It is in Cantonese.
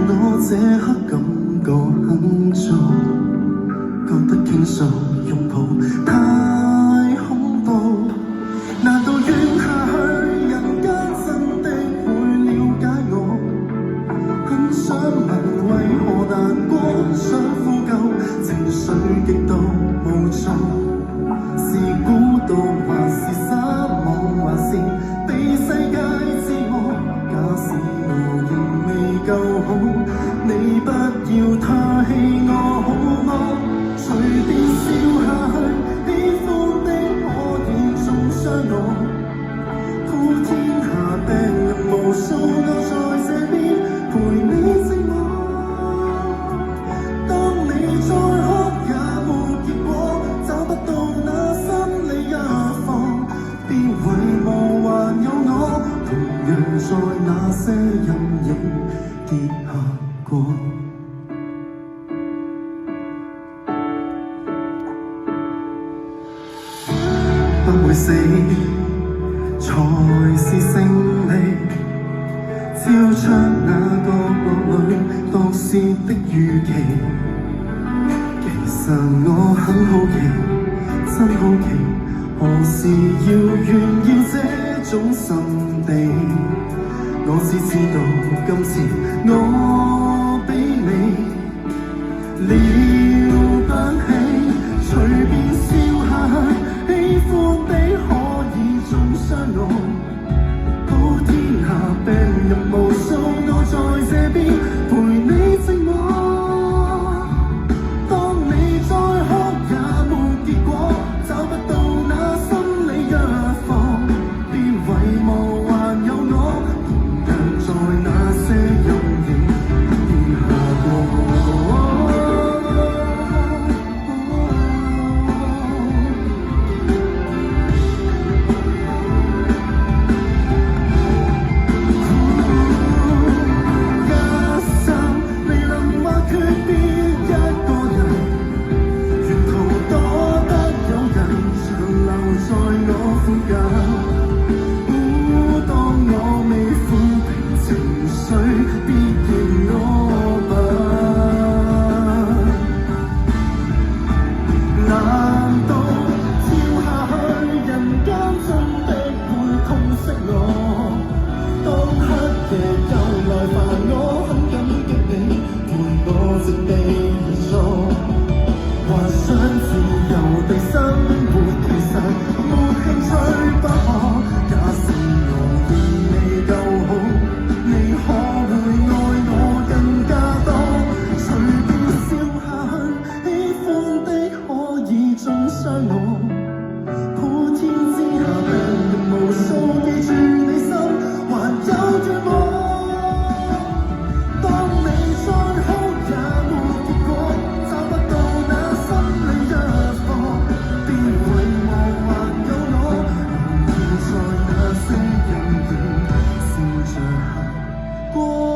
我這刻感覺很重，覺得傾訴擁抱太恐怖。難道怨下去，人間真的會了解我？很想問為何難過，想呼救，情緒極度無助。是孤獨還是失望，還是被世界折磨？假使我仍未夠好，你不要唾棄我好嗎？隨便笑下去，喜歡的可以中傷我。普天下病人無數，我在這邊陪你寂寞。當你再哭也沒結果，找不到那心理藥房，別遺忘還有我，同樣在那些陰影跌下過。不會死才是勝利，超出那個國裏毒舌的預期。其實我很好奇，真好奇，何時要炫耀這種心地？我只知道今次我比你了不起，隨便笑下去，喜歡的可以中傷我。普天下病人無數，我在這邊陪你寂寞。當你再哭也沒結果，找不到那心理藥房，別遺忘還有我，同樣在那些陰影跌下過。过。